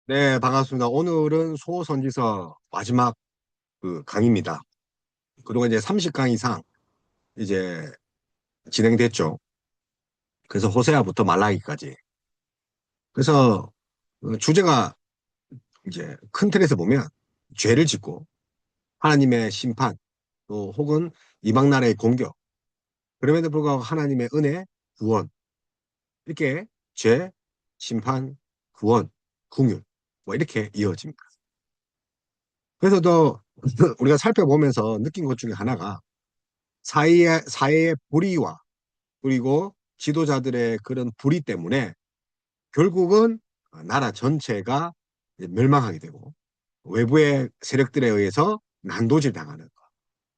네, 반갑습니다. 오늘은 소선지서 마지막 그 강의입니다. 그동안 이제 30강 이상 이제 진행됐죠. 그래서 호세아부터 말라기까지. 그래서 주제가 이제 큰 틀에서 보면 죄를 짓고 하나님의 심판 또 혹은 이방 나라의 공격 그럼에도 불구하고 하나님의 은혜, 구원 이렇게 죄, 심판, 구원, 궁율 뭐 이렇게 이어집니다. 그래서 더 우리가 살펴보면서 느낀 것 중에 하나가 사회의 불의와 그리고 지도자들의 그런 불의 때문에 결국은 나라 전체가 이제 멸망하게 되고 외부의 세력들에 의해서 난도질 당하는 것.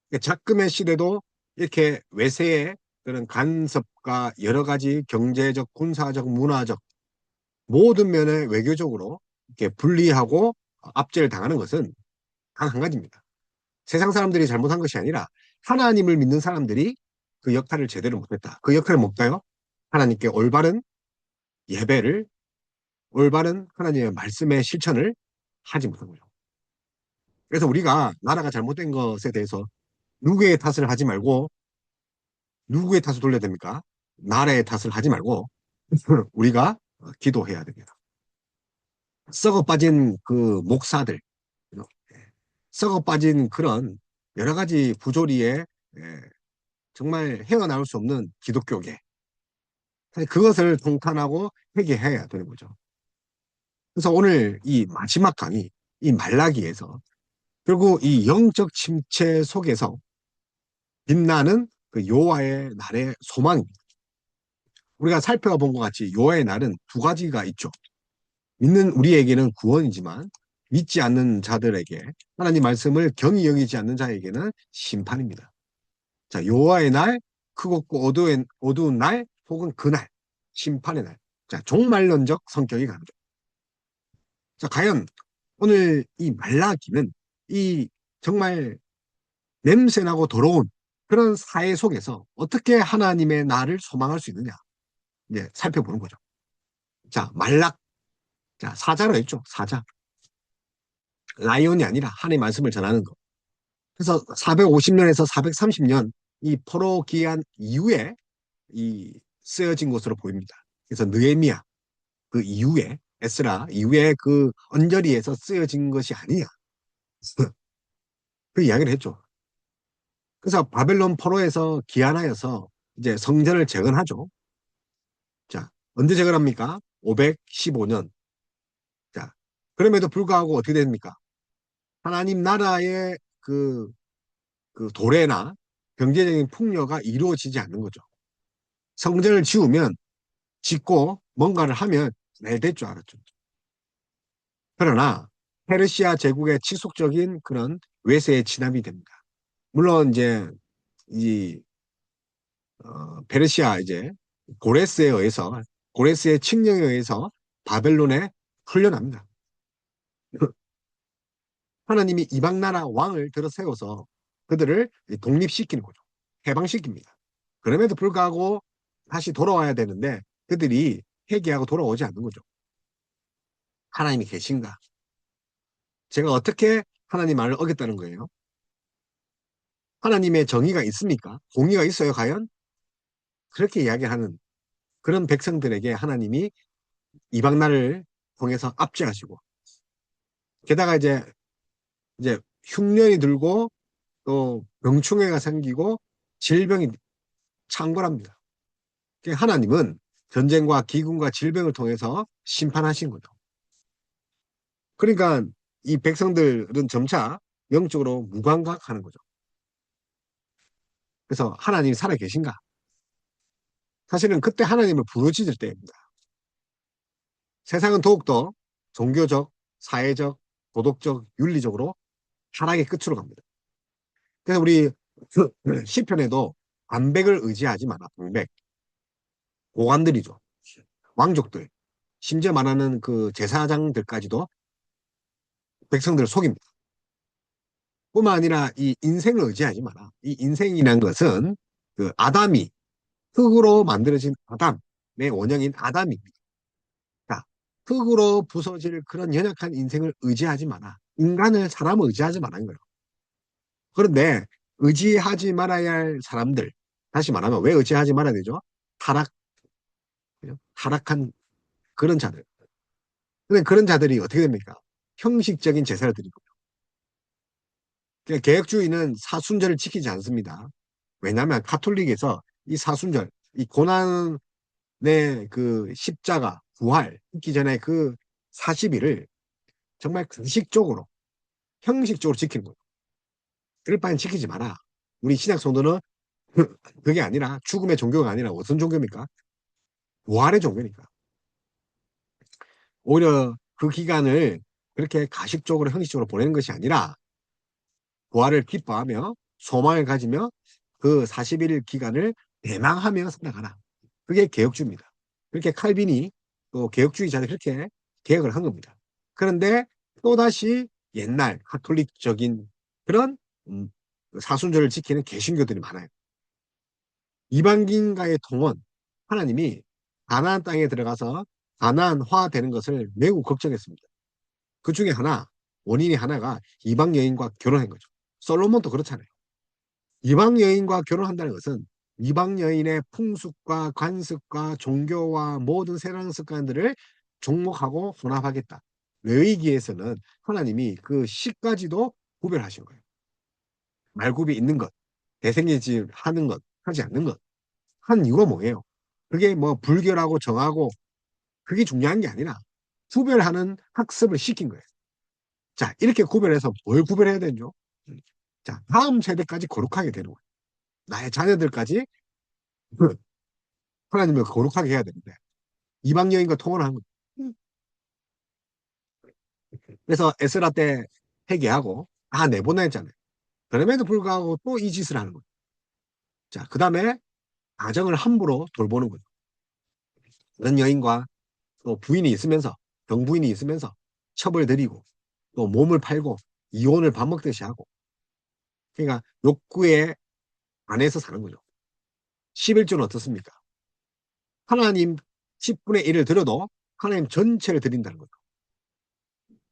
그러니까 작금의 시대도 이렇게 외세의 그런 간섭과 여러 가지 경제적, 군사적, 문화적 모든 면에 외교적으로 이렇게 불리하고 압제를 당하는 것은 단 한 가지입니다. 세상 사람들이 잘못한 것이 아니라 하나님을 믿는 사람들이 그 역할을 제대로 못했다. 그 역할은 뭘까요? 하나님께 올바른 예배를, 올바른 하나님의 말씀의 실천을 하지 못한 거죠. 그래서 우리가 나라가 잘못된 것에 대해서 누구의 탓을 하지 말고, 누구의 탓을 돌려야 됩니까? 나라의 탓을 하지 말고, 우리가 기도해야 됩니다. 썩어 빠진 그 목사들, 썩어 빠진 그런 여러 가지 부조리에 정말 헤어나올 수 없는 기독교계, 그것을 통탄하고 회개해야 되는 거죠. 그래서 오늘 이 마지막 강의, 이 말라기에서 결국 이 영적 침체 속에서 빛나는 그 요하의 날의 소망입니다. 우리가 살펴본 것 같이 요하의 날은 두 가지가 있죠. 믿는 우리에게는 구원이지만 믿지 않는 자들에게 하나님 말씀을 경히 여기지 않는 자에게는 심판입니다. 자, 요하의 날, 크고 어두운 날, 혹은 그날, 심판의 날. 자, 종말론적 성격이 강조. 자, 과연 오늘 이 말라기는 이 정말 냄새나고 더러운 그런 사회 속에서 어떻게 하나님의 나를 소망할 수 있느냐. 이제 살펴보는 거죠. 자, 말락. 자, 사자로 했죠. 사자. 라이온이 아니라 하나님의 말씀을 전하는 거. 그래서 450년에서 430년 이 포로 기한 이후에 이 쓰여진 것으로 보입니다. 그래서 느헤미야 그 이후에 에스라 이후에 그 언저리에서 쓰여진 것이 아니냐. 그 이야기를 했죠. 그래서 바벨론 포로에서 기한하여서 이제 성전을 재건하죠. 자, 언제 재건합니까? 515년. 자, 그럼에도 불구하고 어떻게 됩니까? 하나님 나라의 그 도래나 경제적인 풍요가 이루어지지 않는 거죠. 성전을 지으면 짓고 뭔가를 하면 잘 될 줄 알았죠. 그러나 페르시아 제국의 지속적인 그런 외세에 진압이 됩니다. 물론 이제 이 페르시아 이제 고레스에 의해서 고레스의 칙령에 의해서 바벨론에 풀려납니다. 하나님이 이방 나라 왕을 들어 세워서 그들을 독립시키는 거죠. 해방시킵니다. 그럼에도 불구하고 다시 돌아와야 되는데 그들이 회개하고 돌아오지 않는 거죠. 하나님이 계신가? 제가 어떻게 하나님 말을 어겼다는 거예요? 하나님의 정의가 있습니까? 공의가 있어요, 과연? 그렇게 이야기하는 그런 백성들에게 하나님이 이방 나라를 통해서 압제하시고 게다가 이제 흉년이 들고 또 병충해가 생기고 질병이 창궐합니다. 하나님은 전쟁과 기근과 질병을 통해서 심판하신 거죠. 그러니까 이 백성들은 점차 영적으로 무감각하는 거죠. 그래서 하나님이 살아 계신가? 사실은 그때 하나님을 부르짖을 때입니다. 세상은 더욱더 종교적, 사회적, 도덕적, 윤리적으로 타락의 끝으로 갑니다. 그래서 우리 시편에도 반백을 의지하지 마라. 반백. 고관들이죠. 왕족들. 심지어 말하는 그 제사장들까지도 백성들을 속입니다. 뿐만 아니라 이 인생을 의지하지 마라. 이 인생이란 것은 그 아담이 흙으로 만들어진 아담의 원형인 아담입니다. 흙으로 부서질 그런 연약한 인생을 의지하지 마라. 인간을, 사람을 의지하지 말라는 거예요. 그런데 의지하지 말아야 할 사람들, 다시 말하면 왜 의지하지 말아야 되죠? 타락, 그죠? 타락한 그런 자들. 근데 그런 자들이 어떻게 됩니까? 형식적인 제사를 드리고. 그러니까 개혁주의는 사순절을 지키지 않습니다. 왜냐하면 카톨릭에서 이 사순절, 이 고난의 그 십자가, 부활, 있기 전에 그 40일을 정말 금식적으로, 형식적으로 지키는 거예요. 그럴 바엔 지키지 마라. 우리 신약 성도는 그게 아니라 죽음의 종교가 아니라 어떤 종교입니까? 부활의 종교니까. 오히려 그 기간을 그렇게 가식적으로 형식적으로 보내는 것이 아니라 부활을 기뻐하며 소망을 가지며 그 41일 기간을 대망하며 살아가라. 그게 개혁주의입니다. 그렇게 칼빈이 또 개혁주의자들이 그렇게 개혁을 한 겁니다. 그런데 또다시 옛날 카톨릭적인 그런 사순절을 지키는 개신교들이 많아요. 이방인과의 통원, 하나님이 가나안 땅에 들어가서 가나안화 되는 것을 매우 걱정했습니다. 그 중에 하나, 원인이 하나가 이방 여인과 결혼한 거죠. 솔로몬도 그렇잖아요. 이방 여인과 결혼한다는 것은 이방 여인의 풍습과 관습과 종교와 모든 세상 습관들을 종목하고 혼합하겠다. 레위기에서는 하나님이 그 시까지도 구별하신 거예요. 말굽이 있는 것, 대생이지 하는 것, 하지 않는 것. 한 이유가 뭐예요? 그게 뭐 불결하고 정하고 그게 중요한 게 아니라 구별하는 학습을 시킨 거예요. 자, 이렇게 구별해서 뭘 구별해야 되죠? 자, 다음 세대까지 거룩하게 되는 거예요. 나의 자녀들까지 하나님을 거룩하게 해야 되는데 이방 여인과 통혼을 한 거예요. 그래서 에스라 때 회개하고 다 내보냈잖아요. 그럼에도 불구하고 또 이 짓을 하는 거예요. 자, 그 다음에 가정을 함부로 돌보는 거죠. 그런 여인과 또 부인이 있으면서 병부인이 있으면서 첩을 들이고 또 몸을 팔고 이혼을 밥 먹듯이 하고 그러니까 욕구에 안에서 사는 거죠. 11조는 어떻습니까? 하나님 10분의 1을 들어도 하나님 전체를 드린다는 거죠.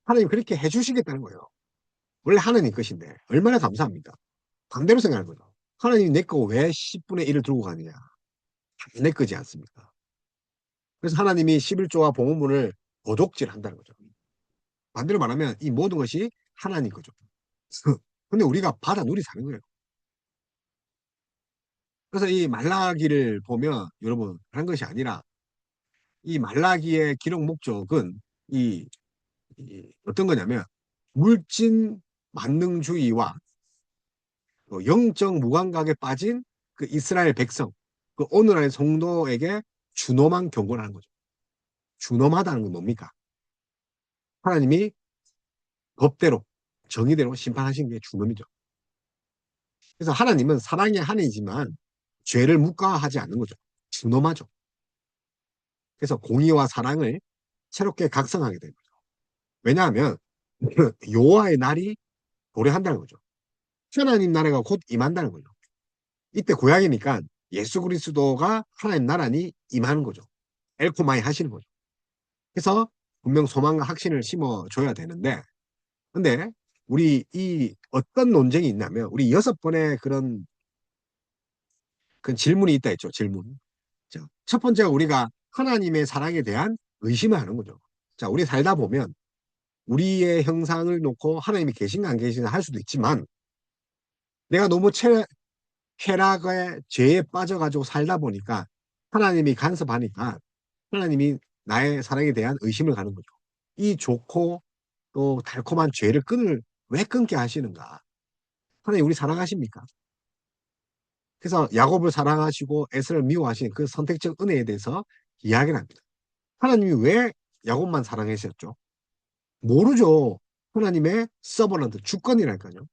하나님 그렇게 해주시겠다는 거예요. 원래 하나님 것인데 얼마나 감사합니까? 반대로 생각하는 거죠. 하나님이 내 거 왜 10분의 1을 들고 가느냐. 내 거지 않습니까? 그래서 하나님이 11조와 봉헌문을 도둑질 한다는 거죠. 반대로 말하면 이 모든 것이 하나님 거죠. 근데 우리가 받아 누리 사는 거예요. 그래서 이 말라기를 보면 여러분 그런 것이 아니라 이 말라기의 기록 목적은 어떤 거냐면 물질 만능주의와 또 영적 무감각에 빠진 그 이스라엘 백성, 그 오늘날의 성도에게 준엄한 경고를 하는 거죠. 준엄하다는 건 뭡니까? 하나님이 법대로 정의대로 심판하신 게 준엄이죠. 그래서 하나님은 사랑의 하나님이지만 죄를 묵과하지 않는 거죠. 준엄하죠. 그래서 공의와 사랑을 새롭게 각성하게 되는 거죠. 왜냐하면 여호와의 날이 도래한다는 거죠. 하나님 나라가 곧 임한다는 거죠. 이때 구약이니까 예수 그리스도가 하나님 나라니 임하는 거죠. 엘코마이 하시는 거죠. 그래서 분명 소망과 확신을 심어줘야 되는데 근데 우리 이 어떤 논쟁이 있냐면 우리 6번의 그런 질문이 있다 했죠. 질문. 자, 첫 번째가 우리가 하나님의 사랑에 대한 의심을 하는 거죠. 자, 우리 살다 보면 우리의 형상을 놓고 하나님이 계신가 안 계신가 할 수도 있지만 내가 너무 쾌락의 죄에 빠져가지고 살다 보니까 하나님이 간섭하니까 하나님이 나의 사랑에 대한 의심을 가는 거죠. 이 좋고 또 달콤한 죄를 왜 끊게 하시는가? 하나님 우리 사랑하십니까? 그래서 야곱을 사랑하시고 에스를 미워하신 그 선택적 은혜에 대해서 이야기를 합니다. 하나님이 왜 야곱만 사랑하셨죠? 모르죠. 하나님의 서버런트, 주권이랄까요.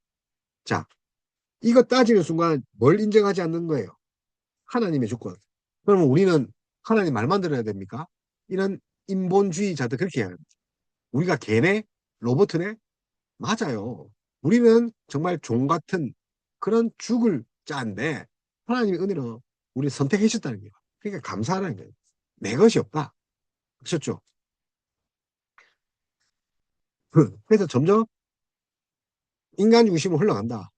자, 이거 따지는 순간 뭘 인정하지 않는 거예요? 하나님의 주권. 그러면 우리는 하나님 말만 들어야 됩니까? 이런 인본주의자들 그렇게 해야 합니다. 우리가 개네? 로버트네? 맞아요. 우리는 정말 종 같은 그런 죽을 자인데 하나님의 은혜로 우리 선택해 주셨다는 거예요. 그러니까 감사하라는 거예요. 내 것이 없다. 그렇죠? 그래서 점점 인간 중심으로 흘러간다.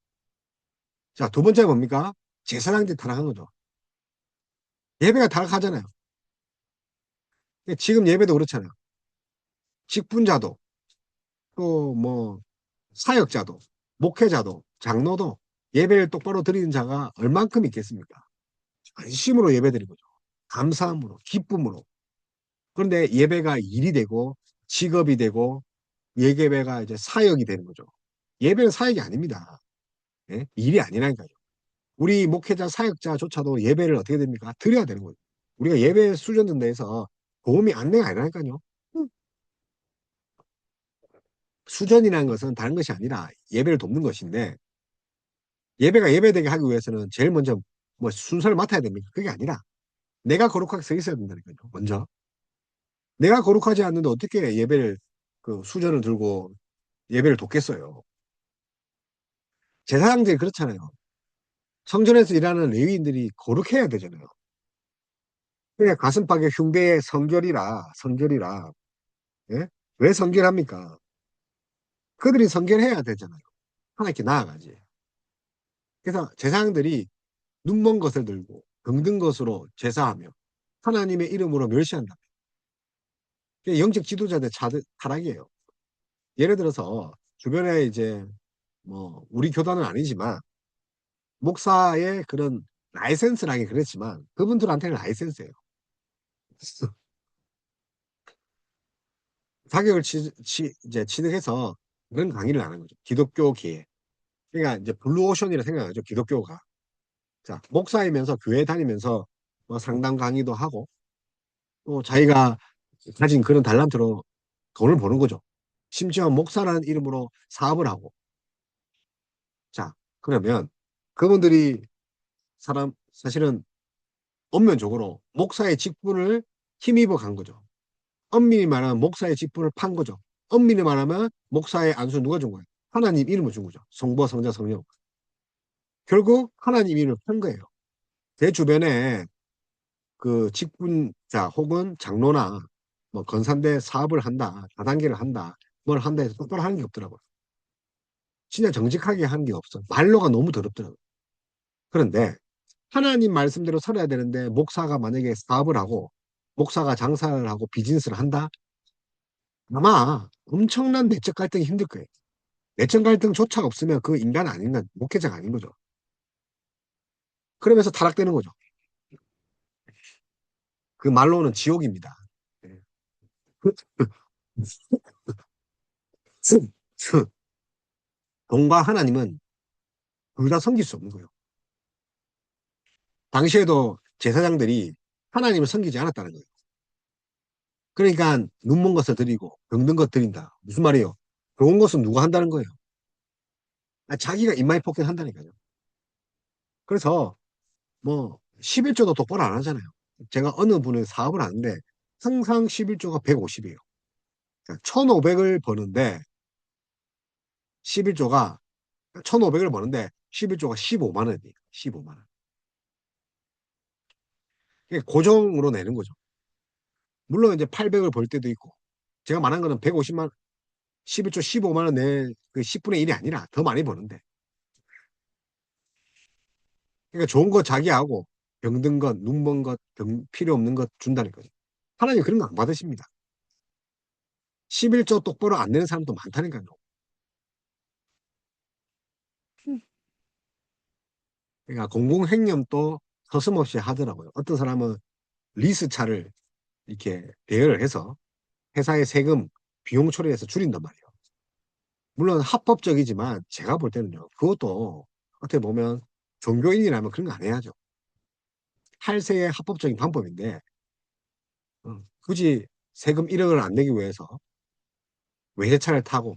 자, 두 번째 뭡니까? 제사장들이 타락한 거죠. 예배가 타락하잖아요. 지금 예배도 그렇잖아요. 직분자도, 또 뭐, 사역자도, 목회자도, 장로도 예배를 똑바로 드리는 자가 얼만큼 있겠습니까? 관심으로 예배 드리는 거죠. 감사함으로, 기쁨으로. 그런데 예배가 일이 되고, 직업이 되고, 예배가 이제 사역이 되는 거죠. 예배는 사역이 아닙니다. 예? 일이 아니라니까요. 우리 목회자, 사역자조차도 예배를 어떻게 됩니까? 드려야 되는 거예요. 우리가 예배 수련 등대해서 도움이 안 되가 아니라니까요. 수전이라는 것은 다른 것이 아니라 예배를 돕는 것인데, 예배가 예배되게 하기 위해서는 제일 먼저 뭐 순서를 맡아야 됩니까? 그게 아니라 내가 거룩하게 서 있어야 된다니까요. 먼저. 내가 거룩하지 않는데 어떻게 예배를, 그 수전을 들고 예배를 돕겠어요. 제사장들이 그렇잖아요. 성전에서 일하는 레위인들이 거룩해야 되잖아요. 그냥 가슴팍에 흉배의 성결이라, 예? 왜 성결합니까? 그들이 성결해야 되잖아요. 하나님께 나아가지. 그래서 제사장들이 눈먼 것을 들고 병든 것으로 제사하며 하나님의 이름으로 멸시한다. 그게 영적 지도자들 타락이에요. 예를 들어서 주변에 이제 뭐 우리 교단은 아니지만 목사의 그런 라이센스라기 그랬지만 그분들한테는 라이센스예요. 자격을 이제 취득해서 그런 강의를 하는 거죠. 기독교계에. 그러니까 이제 블루오션이라 생각하죠. 기독교가. 자, 목사이면서 교회 다니면서 뭐 상담 강의도 하고 또 자기가 가진 그런 달란트로 돈을 버는 거죠. 심지어 목사라는 이름으로 사업을 하고. 자, 그러면 그분들이 사실은 엄면적으로 목사의 직분을 힘입어 간 거죠. 엄밀히 말하면 목사의 직분을 판 거죠. 엄밀히 말하면 목사의 안수 누가 준 거예요? 하나님 이름을 준 거죠. 성부, 성자, 성령. 결국 하나님 이름을 판 거예요. 제 주변에 그 직분자 혹은 장로나 뭐 건산대 사업을 한다, 다단계를 한다, 뭘 한다 해서 똑바로 하는 게 없더라고요. 진짜 정직하게 하는 게 없어. 말로가 너무 더럽더라고요. 그런데 하나님 말씀대로 살아야 되는데 목사가 만약에 사업을 하고 목사가 장사를 하고 비즈니스를 한다? 아마 엄청난 내적 갈등이 힘들 거예요. 내적 갈등조차 없으면 그 인간 아닌 건 목회자가 아닌 거죠. 그러면서 타락되는 거죠. 그 말로는 지옥입니다. 예. 돈과 하나님은 둘 다 섬길 수 없는 거예요. 당시에도 제사장들이 하나님을 섬기지 않았다는 거예요. 그러니까 눈먼 것을 드리고 병든 것 드린다. 무슨 말이에요? 좋은 것은 누가 한다는 거예요? 자기가 입마에 폭행한다니까요. 그래서 뭐 11조도 똑바로 안 하잖아요. 제가 어느 분의 사업을 하는데 항상 11조가 150이에요. 1,500을 버는데 11조가 1,500을 버는데 11조가 15만 원이에요. 15만 원. 고정으로 내는 거죠. 물론 이제 800을 벌 때도 있고 제가 말한 거는 150만 11조 15만 원 내 그 10분의 1이 아니라 더 많이 버는데. 그러니까 좋은 거 자기 하고 병든 것, 눈먼 것, 필요 없는 것 준다는 거죠. 하나님 그런 거 안 받으십니다. 11조 똑바로 안 내는 사람도 많다니까요. 그러니까 공공횡령도 서슴없이 하더라고요. 어떤 사람은 리스차를 이렇게 대여를 해서 회사의 세금, 비용 처리해서 줄인단 말이에요. 물론 합법적이지만 제가 볼 때는요. 그것도 어떻게 보면 종교인이라면 그런 거 안 해야죠. 탈세의 합법적인 방법인데 굳이 세금 1억을 안 내기 위해서 외제차를 타고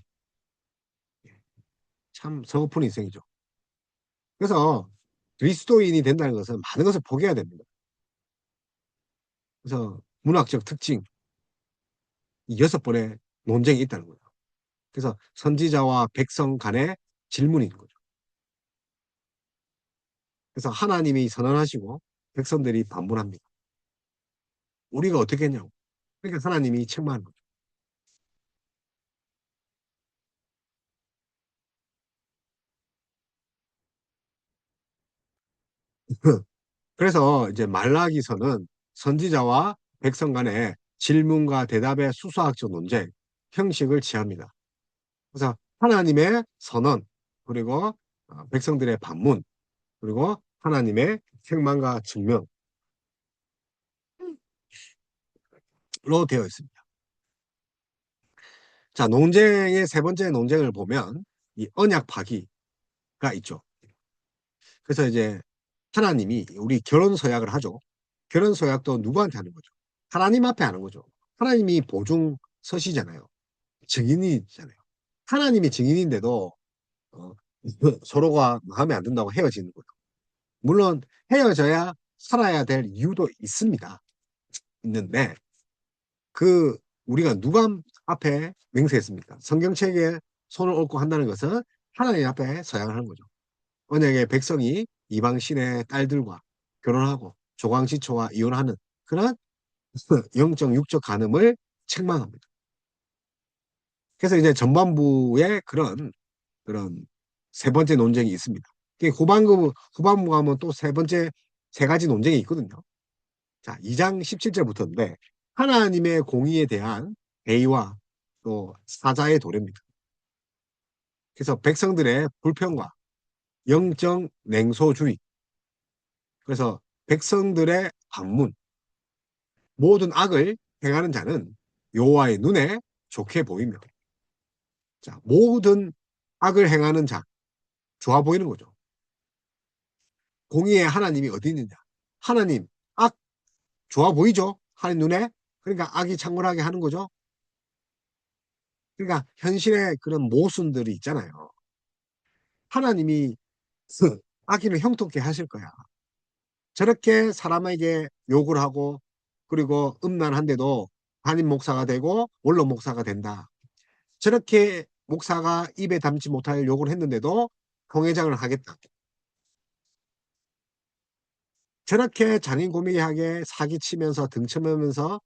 참 서글픈 인생이죠. 그래서 그리스도인이 된다는 것은 많은 것을 포기해야 됩니다. 그래서 문학적 특징 이 6번의 논쟁이 있다는 거예요. 그래서 선지자와 백성 간의 질문인 거죠. 그래서 하나님이 선언하시고 백성들이 반문합니다. 우리가 어떻게 했냐고. 그러니까 하나님이 책망하는 거죠. 그래서 이제 말라기서는 선지자와 백성 간의 질문과 대답의 수사학적 논쟁 형식을 취합니다. 그래서 하나님의 선언, 그리고 백성들의 반문, 그리고 하나님의 책망과 증명로 되어 있습니다. 자, 논쟁의 세 번째 논쟁을 보면 이 언약 파기가 있죠. 그래서 이제 하나님이 우리 결혼 서약을 하죠. 결혼 서약도 누구한테 하는 거죠? 하나님 앞에 하는 거죠. 하나님이 보증 서시잖아요. 증인이잖아요. 하나님이 증인인데도 어, 서로가 마음에 안 든다고 헤어지는 거죠. 물론 헤어져야 살아야 될 이유도 있습니다. 있는데 그 우리가 누가 앞에 맹세했습니까? 성경책에 손을 얹고 한다는 것은 하나님 앞에 서약을 하는 거죠. 만약에 백성이 이방 신의 딸들과 결혼하고 조광시초와 이혼하는 그런 영적 육적 간음을 책망합니다. 그래서 이제 전반부에 그런 세 번째 논쟁이 있습니다. 후반부 가면 또 세 번째 세 가지 논쟁이 있거든요. 자, 2장 17절부터인데 하나님의 공의에 대한 회의와 또 사자의 도래입니다. 그래서 백성들의 불평과 영적 냉소주의, 그래서 백성들의 반문, 모든 악을 행하는 자는 여호와의 눈에 좋게 보이며, 자, 모든 악을 행하는 자, 좋아 보이는 거죠. 공의의 하나님이 어디 있느냐? 하나님, 악 좋아 보이죠? 하나님 눈에? 그러니까 악이 창궐하게 하는 거죠. 그러니까 현실의 그런 모순들이 있잖아요. 하나님이 악인을 형통케 하실 거야. 저렇게 사람에게 욕을 하고 그리고 음란한데도 담임 목사가 되고 원로 목사가 된다. 저렇게 목사가 입에 담지 못할 욕을 했는데도 통회장을 하겠다. 저렇게 장인고미하게 사기치면서 등쳐매면서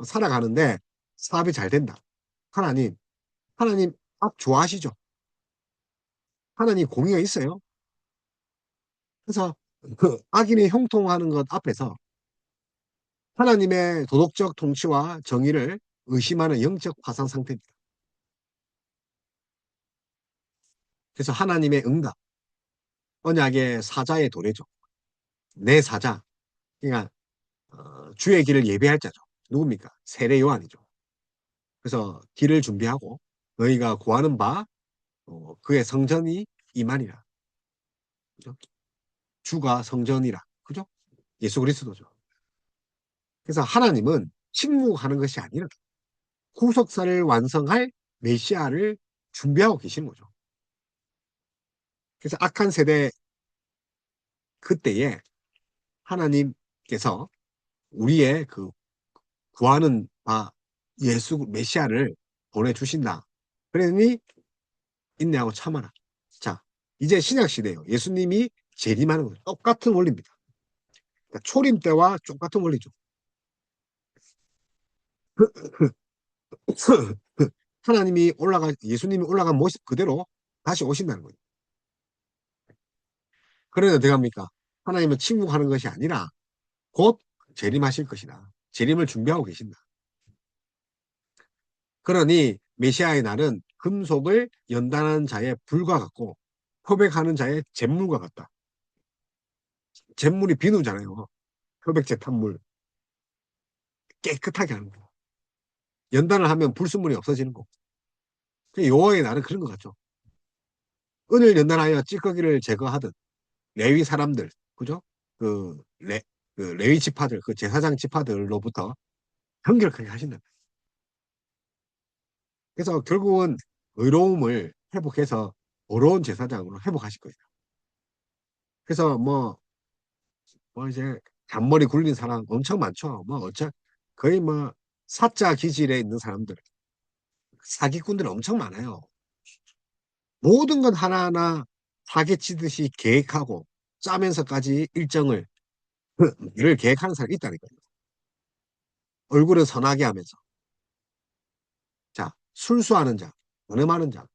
살아가는데 사업이 잘 된다. 하나님, 하나님 악 좋아하시죠? 하나님 공의가 있어요. 그래서 그 악인이 형통하는 것 앞에서 하나님의 도덕적 통치와 정의를 의심하는 영적 파산 상태입니다. 그래서 하나님의 응답, 언약의 사자의 도래죠. 내 사자, 그러니까 주의 길을 예배할 자죠. 누굽니까? 세례 요한이죠. 그래서 길을 준비하고 너희가 구하는 바 그의 성전이 이만이라. 그죠? 주가 성전이라. 그죠? 예수 그리스도죠. 그래서 하나님은 침묵하는 것이 아니라 후속사를 완성할 메시아를 준비하고 계시는 거죠. 그래서 악한 세대 그때에 하나님께서 우리의 그 구하는 바 예수 메시아를 보내주신다. 그러니 인내하고 참아라. 자, 이제 신약 시대예요. 예수님이 재림하는 거죠. 똑같은 원리입니다. 그러니까 초림 때와 똑같은 원리죠. 예수님이 올라간 모습 그대로 다시 오신다는 거예요. 그러니 어떻게 합니까? 하나님은 침묵하는 것이 아니라 곧 재림하실 것이다. 재림을 준비하고 계신다. 그러니 메시아의 날은 금속을 연단하는 자의 불과 같고 표백하는 자의 잿물과 같다. 잿물이 비누잖아요. 표백제 탄물 깨끗하게 하는 거. 연단을 하면 불순물이 없어지는 거. 여호와의 날은 그런 것 같죠. 은을 연단하여 찌꺼기를 제거하듯 레위 사람들, 그죠? 그, 레, 그 레위 지파들, 그 제사장 지파들로부터 정결하게 하신다. 그래서 결국은 의로움을 회복해서 어려운 제사장으로 회복하실 거예요. 그래서 뭐 이제 잔머리 굴린 사람 엄청 많죠. 거의 뭐 사자 기질에 있는 사람들, 사기꾼들 엄청 많아요. 모든 건 하나하나 사기치듯이 계획하고 짜면서까지 일정을 일을 계획하는 사람이 있다니까요. 얼굴은 선하게 하면서. 자, 술수하는 자, 연음하는 자.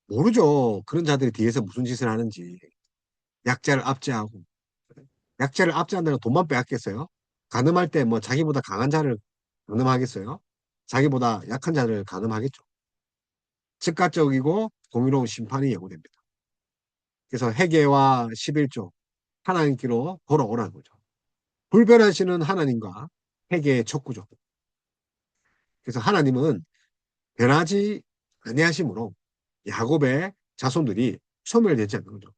모르죠. 그런 자들이 뒤에서 무슨 짓을 하는지. 약자를 압제하고. 약자를 압제한다는 돈만 빼앗겠어요? 가늠할 때 뭐 자기보다 강한 자를 가늠하겠어요? 자기보다 약한 자를 가늠하겠죠. 즉각적이고 공의로운 심판이 예고됩니다. 그래서 회개와 11조 하나님께로 돌아오라는 거죠. 불변하시는 하나님과 회개의 촉구죠. 그래서 하나님은 변하지 아니하심으로 야곱의 자손들이 소멸되지 않는 거죠.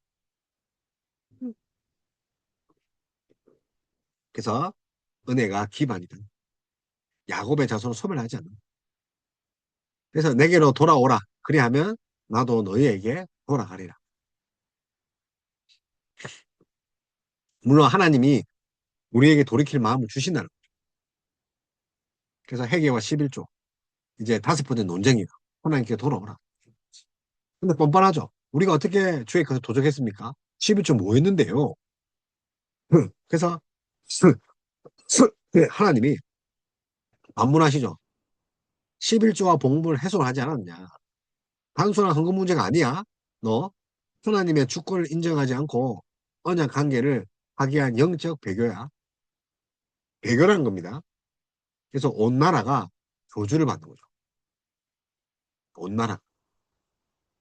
그래서 은혜가 기반이다. 야곱의 자손을 소멸하지 않는. 그래서 내게로 돌아오라. 그리하면 나도 너희에게 돌아가리라. 물론 하나님이 우리에게 돌이킬 마음을 주신다는 거예요. 그래서 회개와 11조 이제 다섯 번째 논쟁이다. 하나님께 돌아오라. 근데 뻔뻔하죠. 우리가 어떻게 주의 것을 도적했습니까? 11조 뭐 했는데요? 그래서 하나님이 반문하시죠. 11조와 복음을 해소하지 않았냐. 단순한 헌금 문제가 아니야. 너 하나님의 주권을 인정하지 않고 언약 관계를 파기한 영적 배교야. 배교라는 겁니다. 그래서 온 나라가 교주를 받는 거죠. 온 나라.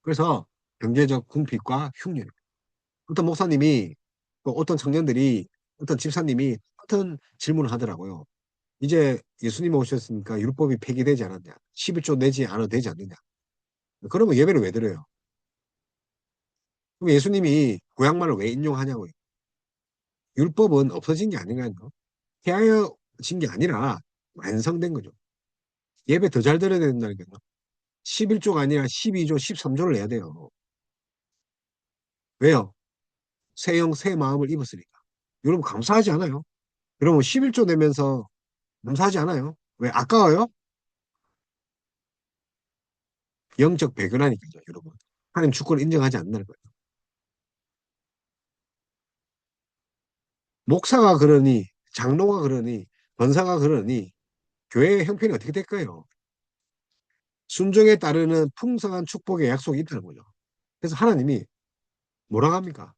그래서 경제적 궁핍과 흉년. 어떤 목사님이 또 어떤 청년들이 어떤 집사님이 어떤 질문을 하더라고요. 이제 예수님 오셨으니까 율법이 폐기되지 않았냐? 11조 내지 않아도 되지 않느냐? 그러면 예배를 왜 드려요? 그럼 예수님이 구약말을 왜 인용하냐고요? 율법은 없어진 게 아닌가요? 폐하여진 게 아니라 완성된 거죠. 예배 더 잘 드려야 된다니까요. 11조가 아니라 12조, 13조를 내야 돼요. 왜요? 새 영, 새 마음을 입었으니까. 여러분 감사하지 않아요? 여러분 11조 내면서 감사하지 않아요? 왜? 아까워요? 영적 배교라니까요, 여러분. 하나님 주권을 인정하지 않는다는 거예요. 목사가 그러니, 장로가 그러니, 권사가 그러니, 교회의 형편이 어떻게 될까요? 순종에 따르는 풍성한 축복의 약속이 있다는 거죠. 그래서 하나님이 뭐라고 합니까?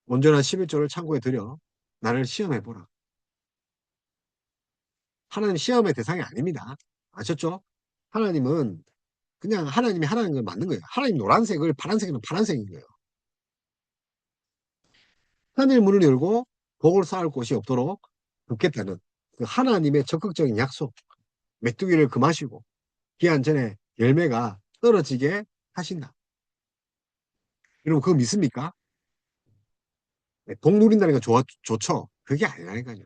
온전한 11조를 창고에 들여 나를 시험해보라. 하나님 시험의 대상이 아닙니다. 아셨죠? 하나님은 그냥 하나님이 하라는 걸 맞는 거예요. 하나님 노란색을 파란색이면 파란색인 거예요. 하늘 문을 열고 복을 쌓을 곳이 없도록 돕겠다는 그 하나님의 적극적인 약속. 메뚜기를 금하시고 기한 전에 열매가 떨어지게 하신다. 여러분 그거 믿습니까? 네, 복 누린다는 거 좋죠. 그게 아니라니까요.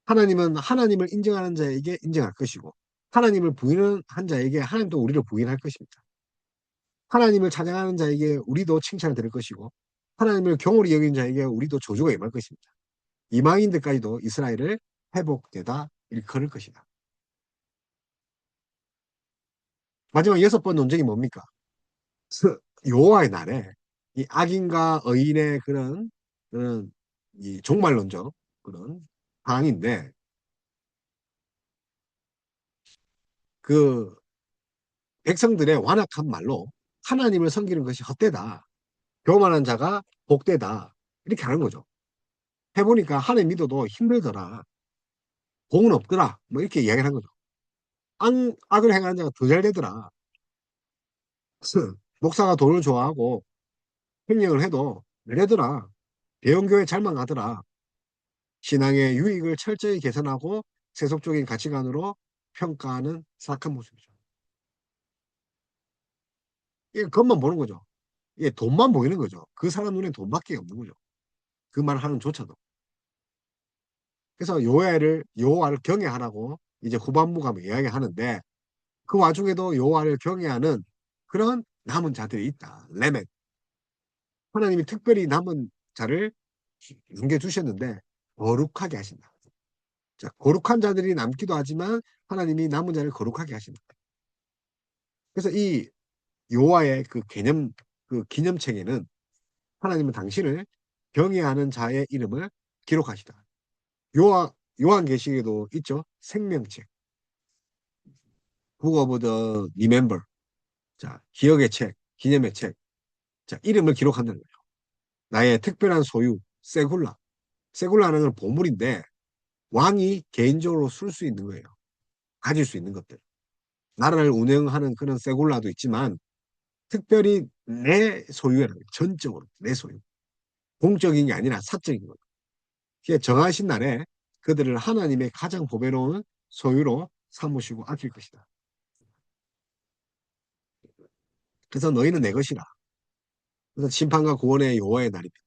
하나님은 하나님을 인정하는 자에게 인정할 것이고 하나님을 부인한 자에게 하나님도 우리를 부인할 것입니다. 하나님을 찬양하는 자에게 우리도 칭찬을 드릴 것이고 하나님을 경홀히 여기는 자에게 우리도 저주가 임할 것입니다. 이방인들까지도 이스라엘을 회복되다 일컬을 것이다. 마지막 여섯 번 논쟁이 뭡니까? 여호와의 날에 이 악인과 의인의 그런 이 종말론적 그런 방인데 그 백성들의 완악한 말로 하나님을 섬기는 것이 헛되다. 교만한 자가 복되다. 이렇게 하는 거죠. 해보니까 하나님 믿어도 힘들더라. 복은 없더라. 뭐 이렇게 이야기를 한 거죠. 악을 행하는 자가 더 잘 되더라. 목사가 돈을 좋아하고 횡령을 해도 이래더라. 대형교회 잘만 가더라. 신앙의 유익을 철저히 계산하고 세속적인 가치관으로 평가하는 사악한 모습이죠. 이게 겉만 보는 거죠. 이게 돈만 보이는 거죠. 그 사람 눈에 돈밖에 없는 거죠. 그 말 하는 조차도. 그래서 여호와를 경외하라고 이제 후반부가 이야기하는데 그 와중에도 여호와를 경외하는 그런 남은 자들이 있다. 레멧. 하나님이 특별히 남은 자를 남겨주셨는데 거룩하게 하신다. 자, 거룩한 자들이 남기도 하지만 하나님이 남은 자를 거룩하게 하신다. 그래서 이 여호와의 그 개념, 그 기념책에는 하나님은 당신을 경외하는 자의 이름을 기록하시다. 요한계시에도 있죠. 생명책, Book of the Remember. 자, 기억의 책, 기념의 책. 자, 이름을 기록한다는 거죠. 나의 특별한 소유, 세굴라. 세굴라는 건 보물인데 왕이 개인적으로 쓸 수 있는 거예요. 가질 수 있는 것들. 나라를 운영하는 그런 세굴라도 있지만 특별히 내 소유라는 거예요. 전적으로 내 소유. 공적인 게 아니라 사적인 거예요. 그게 정하신 날에 그들을 하나님의 가장 보배로운 소유로 삼으시고 아낄 것이다. 그래서 너희는 내 것이라. 그래서 심판과 구원의 여호와의 날입니다.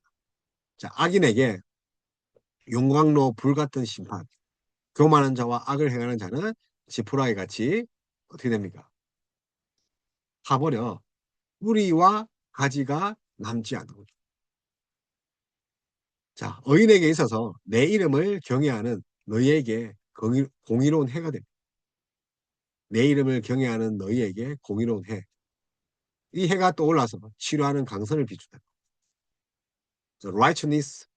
자, 악인에게 용광로 불같은 심판, 교만한 자와 악을 행하는 자는 지푸라기 같이 어떻게 됩니까? 타버려 뿌리와 가지가 남지 않는 거죠. 자, 의인에게 있어서 내 이름을 경외하는 너희에게 공의로운 해가 됩니다. 내 이름을 경외하는 너희에게 공의로운 해. 이 해가 떠올라서 치료하는 강선을 비추다. righteousness,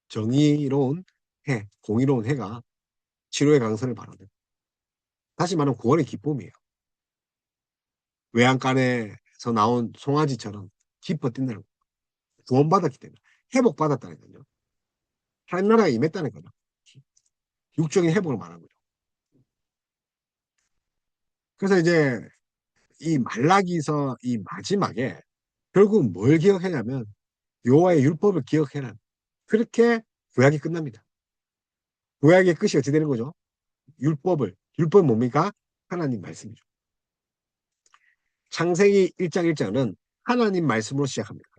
정의로운 해, 공의로운 해가 치료의 강선을 바라는. 다시 말하면 구원의 기쁨이에요. 외양간에서 나온 송아지처럼 기뻐 뛴다는 거. 구원받았기 때문에. 회복받았다는 거죠. 하나님 나라가 임했다는 거죠. 육적인 회복을 말하는 거죠. 그래서 이제 이 말라기서 이 마지막에 결국 뭘 기억하냐면 여호와의 율법을 기억해라. 그렇게 구약이 끝납니다. 구약의 끝이 어찌 되는 거죠? 율법은 뭡니까? 하나님 말씀이죠. 창세기 1장 1장은 하나님 말씀으로 시작합니다.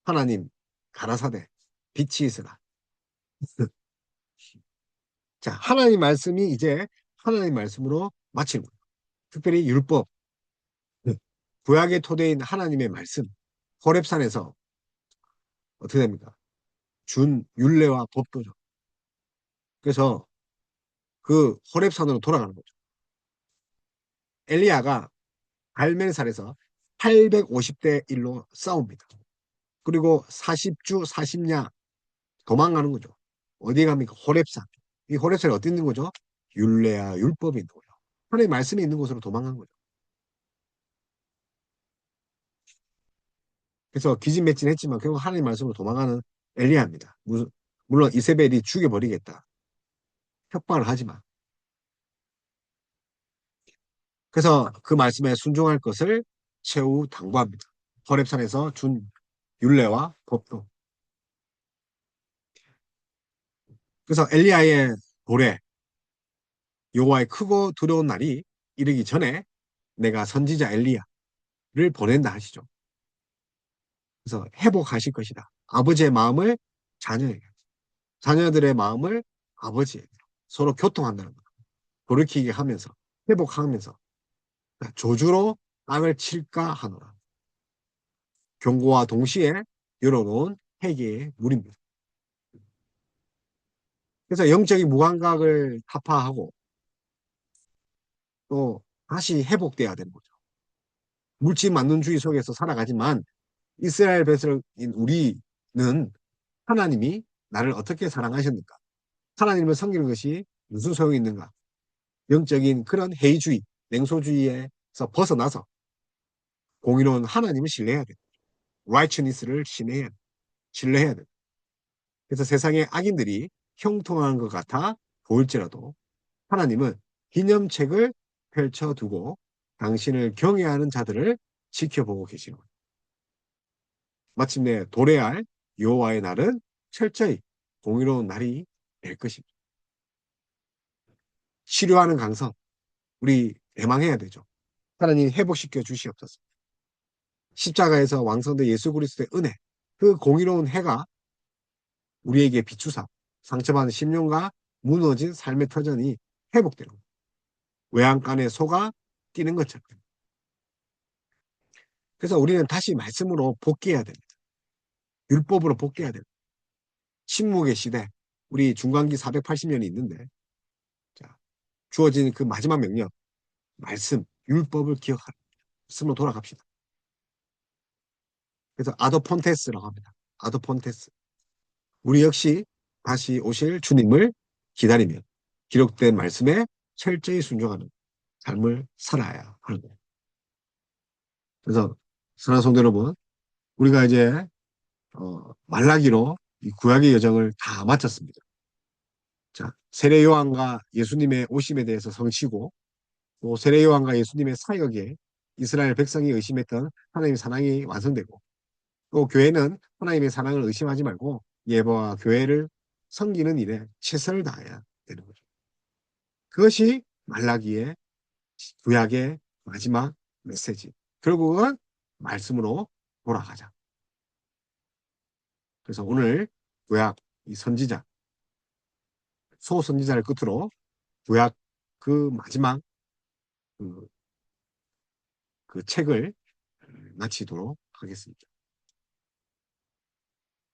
하나님 가라사대 빛이 있으라. 자, 하나님 말씀이 이제 하나님 말씀으로 마치는 거예요. 특별히 율법, 구약의 토대인 하나님의 말씀, 호렙산에서 어떻게 됩니까? 준 율례와 법도죠. 그래서 그 호렙산으로 돌아가는 거죠. 엘리야가 갈멜산에서 850대 1로 싸웁니다. 그리고 40주 40야 도망가는 거죠. 어디 갑니까? 호렙산. 이 호렙산이 어디 있는 거죠? 율례와 율법이 있는 거죠. 하나님의 말씀이 있는 곳으로 도망간 거죠. 그래서 기진맥진했지만 결국 하나님 말씀으로 도망가는 엘리야입니다. 물론 이세벨이 죽여버리겠다. 협박을 하지만. 그래서 그 말씀에 순종할 것을 최후 당부합니다. 호렙산에서 준 율례와 법도. 그래서 엘리야의 고래, 여호와의 크고 두려운 날이 이르기 전에 내가 선지자 엘리야를 보낸다 하시죠. 그래서 회복하실 것이다. 아버지의 마음을 자녀에게, 자녀들의 마음을 아버지에게 서로 교통한다는 거. 돌이키게 하면서 회복하면서 조주로 땅을 칠까 하노라. 경고와 동시에 열어놓은 회개의 물입니다. 그래서 영적인 무감각을 타파하고 또 다시 회복돼야 되는 거죠. 물질 만능주의 속에서 살아가지만 이스라엘 백성인 우리는 하나님이 나를 어떻게 사랑하셨는가? 하나님을 섬기는 것이 무슨 소용이 있는가? 영적인 그런 해이주의, 냉소주의에서 벗어나서 공의로운 하나님을 신뢰해야 돼. righteousness를 신뢰해야 돼. 그래서 세상의 악인들이 형통한 것 같아 보일지라도 하나님은 기념책을 펼쳐두고 당신을 경외하는 자들을 지켜보고 계시는 거예요. 마침내 도래할 여호와의 날은 철저히 공의로운 날이 될 것입니다. 치료하는 강성, 우리 대망해야 되죠. 하나님 회복시켜 주시옵소서. 십자가에서 왕성된 예수 그리스도의 은혜, 그 공의로운 해가 우리에게 비추사 상처받은 심령과 무너진 삶의 터전이 회복되는 거예요. 외양간에 소가 뛰는 것처럼. 그래서 우리는 다시 말씀으로 복귀해야 됩니다. 율법으로 복귀해야 됩니다. 침묵의 시대, 우리 중간기 480년이 있는데 자, 주어진 그 마지막 명령, 말씀, 율법을 기억하라. 말씀으로 돌아갑시다. 그래서 아도폰테스라고 합니다. 아도폰테스. 우리 역시 다시 오실 주님을 기다리며 기록된 말씀에 철저히 순종하는 삶을 살아야 하는 거예요. 그래서 사랑하는 성도 여러분, 우리가 이제 말라기로 이 구약의 여정을 다 마쳤습니다. 자, 세례 요한과 예수님의 오심에 대해서 성취고 또 세례 요한과 예수님의 사역에 이스라엘 백성이 의심했던 하나님의 사랑이 완성되고 또 교회는 하나님의 사랑을 의심하지 말고 예배와 교회를 섬기는 일에 최선을 다해야 되는 거죠. 그것이 말라기의 구약의 마지막 메시지. 결국은 말씀으로 돌아가자. 그래서 오늘 구약 이 선지자, 소선지자를 끝으로 구약 그 마지막 그, 그 책을 마치도록 하겠습니다.